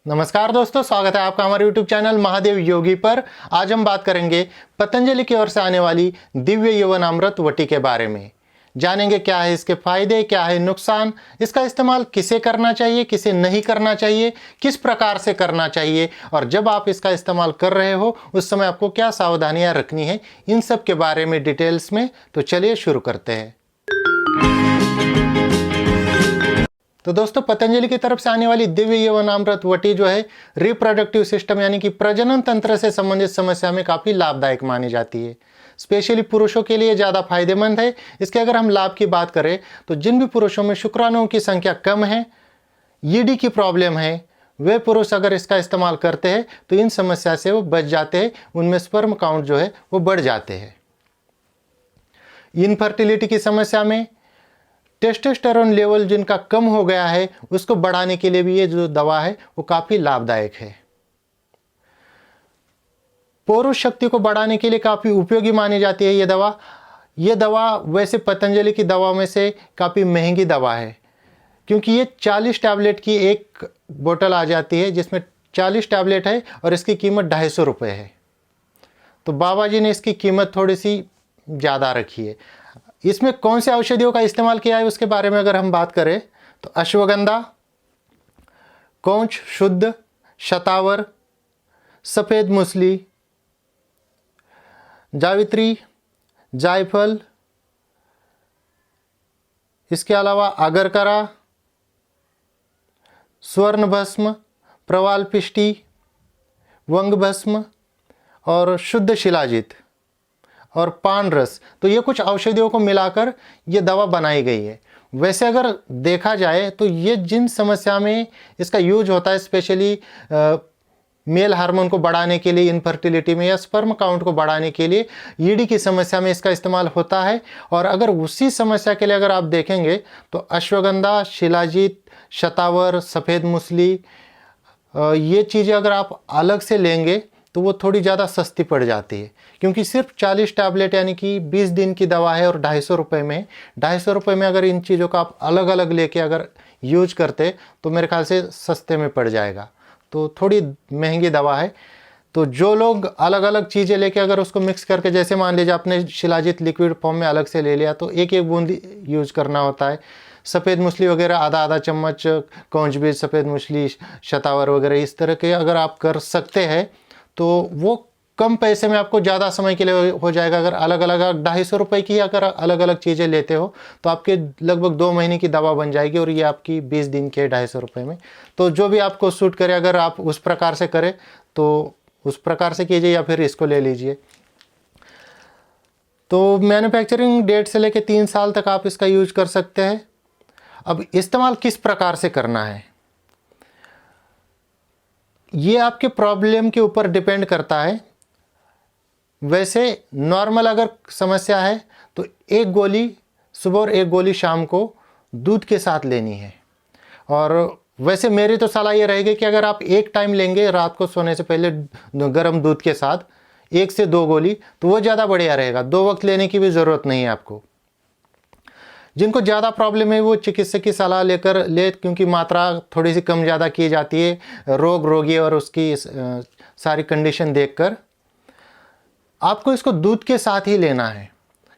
नमस्कार दोस्तों, स्वागत है आपका हमारे YouTube चैनल महादेव योगी पर। आज हम बात करेंगे पतंजलि की ओर से आने वाली दिव्य यौवन अमृत वटी के बारे में। जानेंगे क्या है इसके फायदे, क्या है नुकसान, इसका इस्तेमाल किसे करना चाहिए, किसे नहीं करना चाहिए, किस प्रकार से करना चाहिए, और जब आप इसका इस्तेमाल कर रहे हो उस समय आपको क्या सावधानियां रखनी है, इन सब के बारे में डिटेल्स में। तो चलिए शुरू करते हैं। तो दोस्तों, पतंजलि की तरफ से आने वाली दिव्य यौवन अमृत वटी जो है रिप्रोडक्टिव सिस्टम यानी कि प्रजनन तंत्र से संबंधित समस्या में काफ़ी लाभदायक मानी जाती है। स्पेशली पुरुषों के लिए ज़्यादा फायदेमंद है। इसके अगर हम लाभ की बात करें तो जिन भी पुरुषों में शुक्राणुओं की संख्या कम है, ईडी की प्रॉब्लम है, वे पुरुष अगर इसका इस्तेमाल करते हैं तो इन समस्या से वो बच जाते हैं। उनमें स्पर्म काउंट जो है वो बढ़ जाते हैं। इनफर्टिलिटी की समस्या में टेस्टोस्टेरोन लेवल जिनका कम हो गया है उसको बढ़ाने के लिए भी ये जो दवा है वो काफ़ी लाभदायक है। पौरुष शक्ति को बढ़ाने के लिए काफ़ी उपयोगी मानी जाती है ये दवा वैसे पतंजलि की दवा में से काफ़ी महंगी दवा है, क्योंकि ये 40 टैबलेट की एक बोतल आ जाती है जिसमें 40 टैबलेट है और इसकी कीमत 250 रुपये है। तो बाबा जी ने इसकी कीमत थोड़ी सी ज़्यादा रखी है। इसमें कौन से औषधियों का इस्तेमाल किया है उसके बारे में अगर हम बात करें तो अश्वगंधा, कौंच शुद्ध, शतावर, सफ़ेद मूसली, जावित्री, जायफल, इसके अलावा अगरकरा, स्वर्ण भस्म, प्रवाल पिष्टी, वंग भस्म और शुद्ध शिलाजित और पान रस। तो ये कुछ औषधियों को मिलाकर ये दवा बनाई गई है। वैसे अगर देखा जाए तो ये जिन समस्या में इसका यूज होता है, स्पेशली मेल हार्मोन को बढ़ाने के लिए, इनफर्टिलिटी में, या स्पर्म काउंट को बढ़ाने के लिए, ईडी की समस्या में इसका इस्तेमाल होता है। और अगर उसी समस्या के लिए अगर आप देखेंगे तो अश्वगंधा, शिलाजीत, शतावर, सफ़ेद मूसली, ये चीज़ें अगर आप अलग से लेंगे तो वो थोड़ी ज़्यादा सस्ती पड़ जाती है, क्योंकि सिर्फ 40 टैबलेट यानी कि 20 दिन की दवा है और 250 रुपये में। 250 रुपये में अगर इन चीज़ों का आप अलग अलग लेके अगर यूज करते तो मेरे ख्याल से सस्ते में पड़ जाएगा। तो थोड़ी महंगी दवा है। तो जो लोग अलग अलग चीज़ें लेके अगर उसको मिक्स करके, जैसे मान लीजिए आपने शिलाजित लिक्विड फॉर्म में अलग से ले लिया तो एक एक बूंद यूज करना होता है। सफ़ेद मूसली वगैरह आधा आधा चम्मच, कौंच बीज, सफ़ेद मूसली, शतावर वगैरह इस तरह के अगर आप कर सकते हैं तो वो कम पैसे में आपको ज़्यादा समय के लिए हो जाएगा। अगर अलग अलग 250 रुपये की अगर अलग अलग चीज़ें लेते हो तो आपके लगभग 2 महीने की दवा बन जाएगी, और ये आपकी 20 दिन के 250 रुपये में। तो जो भी आपको सूट करे, अगर आप उस प्रकार से करें तो उस प्रकार से कीजिए, या फिर इसको ले लीजिए। तो मैन्युफैक्चरिंग डेट से लेकर 3 साल तक आप इसका यूज कर सकते हैं। अब इस्तेमाल किस प्रकार से करना है ये आपके प्रॉब्लम के ऊपर डिपेंड करता है। वैसे नॉर्मल अगर समस्या है तो एक गोली सुबह और एक गोली शाम को दूध के साथ लेनी है। और वैसे मेरी तो सलाह ये रहेगी कि अगर आप एक टाइम लेंगे रात को सोने से पहले गर्म दूध के साथ 1 से 2 गोली, तो वो ज़्यादा बढ़िया रहेगा। 2 वक्त लेने की भी ज़रूरत नहीं है आपको। जिनको ज़्यादा प्रॉब्लम है वो चिकित्सक की सलाह लेकर ले, क्योंकि मात्रा थोड़ी सी कम ज़्यादा की जाती है रोगी और उसकी सारी कंडीशन देखकर। आपको इसको दूध के साथ ही लेना है,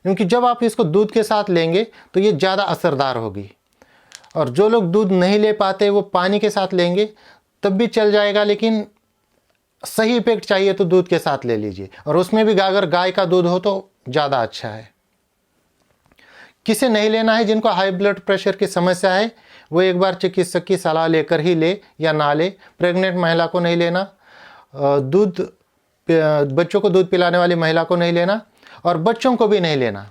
क्योंकि जब आप इसको दूध के साथ लेंगे तो ये ज़्यादा असरदार होगी। और जो लोग दूध नहीं ले पाते वो पानी के साथ लेंगे तब भी चल जाएगा, लेकिन सही इफेक्ट चाहिए तो दूध के साथ ले लीजिए। और उसमें भी अगर गाय का दूध हो तो ज़्यादा अच्छा है। किसे नहीं लेना है, जिनको हाई ब्लड प्रेशर की समस्या है वो एक बार चिकित्सक की सलाह लेकर ही ले या ना ले। प्रेग्नेंट महिला को नहीं लेना, बच्चों को दूध पिलाने वाली महिला को नहीं लेना, और बच्चों को भी नहीं लेना।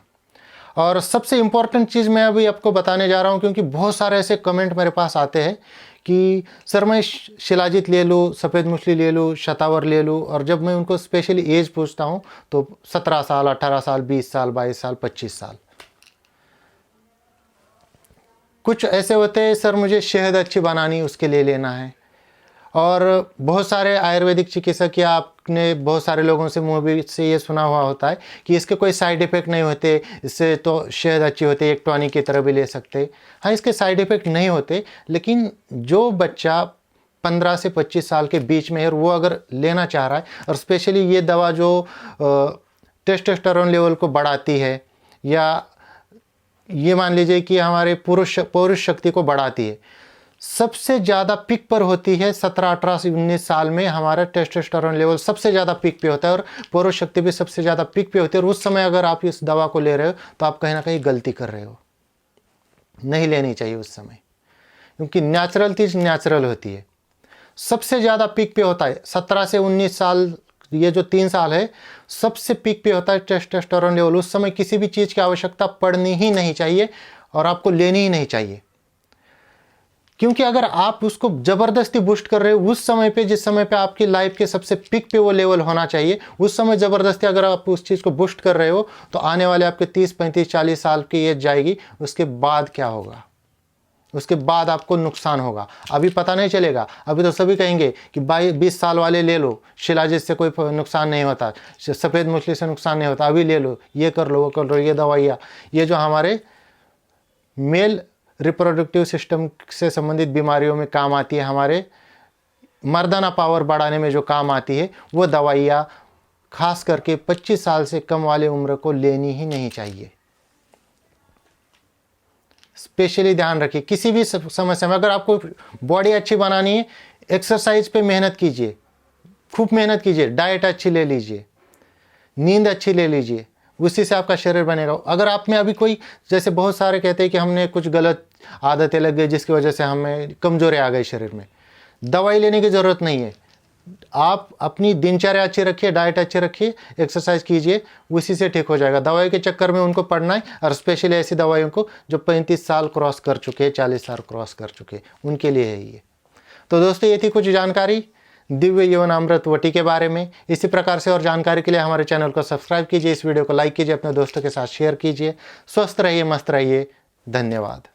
और सबसे इम्पॉर्टेंट चीज़ मैं अभी आपको बताने जा रहा हूँ, क्योंकि बहुत सारे ऐसे कमेंट मेरे पास आते हैं कि सर मैं शिलाजित ले लूँ, सफ़ेद मूसली ले लूँ, शतावर ले लूँ, और जब मैं उनको स्पेशली एज पूछता हूँ तो 17 साल, 18 साल, 20 साल, 22 साल, 25 साल। कुछ ऐसे होते हैं सर मुझे शहद अच्छी बनानी उसके लिए लेना है। और बहुत सारे आयुर्वेदिक चिकित्सक या आपने बहुत सारे लोगों से मुँह भी से ये सुना हुआ होता है कि इसके कोई साइड इफ़ेक्ट नहीं होते, इससे तो शहद अच्छी होती है, एक टॉनिक की तरह भी ले सकते। हाँ, इसके साइड इफ़ेक्ट नहीं होते, लेकिन जो बच्चा 15 से 25 साल के बीच में है और वो अगर लेना चाह रहा है, और स्पेशली ये दवा जो टेस्टोस्टेरोन लेवल को बढ़ाती है, या ये मान लीजिए कि हमारे पौरुष शक्ति को बढ़ाती है, सबसे ज़्यादा पिक पर होती है 17, 18 से 19 साल में हमारा टेस्टोस्टेरोन लेवल सबसे ज़्यादा पिक पे होता है और पौरुष शक्ति भी सबसे ज़्यादा पिक पे होती है। और उस समय अगर आप इस दवा को ले रहे हो तो आप कहीं ना कहीं गलती कर रहे हो, नहीं लेनी चाहिए उस समय, क्योंकि नेचुरल चीज़ नेचुरल होती है। सबसे ज़्यादा पीक पे होता है 17 से 19 साल, ये जो 3 साल है सबसे पीक पे होता है टेस्टोस्टेरोन लेवल। उस समय किसी भी चीज़ की आवश्यकता पड़नी ही नहीं चाहिए और आपको लेनी ही नहीं चाहिए, क्योंकि अगर आप उसको ज़बरदस्ती बूस्ट कर रहे हो उस समय पे, जिस समय पे आपकी लाइफ के सबसे पीक पे वो लेवल होना चाहिए, उस समय ज़बरदस्ती अगर आप उस चीज़ को बूस्ट कर रहे हो तो आने वाले आपके 30, 35, 40 साल की एज जाएगी, उसके बाद क्या होगा, उसके बाद आपको नुकसान होगा। अभी पता नहीं चलेगा, अभी तो सभी कहेंगे कि 20 साल वाले ले लो, शिलाजित से कोई नुकसान नहीं होता, सफ़ेद मछली से नुकसान नहीं होता, अभी ले लो, ये कर लो, वो कर लो, ये दवाइयाँ, ये जो हमारे मेल रिप्रोडक्टिव सिस्टम से संबंधित बीमारियों में काम आती है, हमारे मर्दाना पावर बढ़ाने में जो काम आती है, वो दवाइयाँ खास करके 25 साल से कम वाले उम्र को लेनी ही नहीं चाहिए। स्पेशली ध्यान रखिए, किसी भी समस्या में अगर आपको बॉडी अच्छी बनानी है, एक्सरसाइज पे मेहनत कीजिए, खूब मेहनत कीजिए, डाइट अच्छी ले लीजिए, नींद अच्छी ले लीजिए, उसी से आपका शरीर बनेगा। अगर आप में अभी कोई, जैसे बहुत सारे कहते हैं कि हमने कुछ गलत आदतें लग गई जिसकी वजह से हमें कमजोरी आ गई शरीर में, दवाई लेने की ज़रूरत नहीं है। आप अपनी दिनचर्या अच्छी रखिए, डाइट अच्छी रखिए, एक्सरसाइज कीजिए, उसी से ठीक हो जाएगा। दवाई के चक्कर में उनको पड़ना है, और स्पेशली ऐसी दवाइयों को जो 35 साल क्रॉस कर चुके हैं, 40 साल क्रॉस कर चुके हैं, उनके लिए है ये। तो दोस्तों, ये थी कुछ जानकारी दिव्य यौवन अमृत वटी के बारे में। इसी प्रकार से और जानकारी के लिए हमारे चैनल को सब्सक्राइब कीजिए, इस वीडियो को लाइक कीजिए, अपने दोस्तों के साथ शेयर कीजिए। स्वस्थ रहिए, मस्त रहिए, धन्यवाद।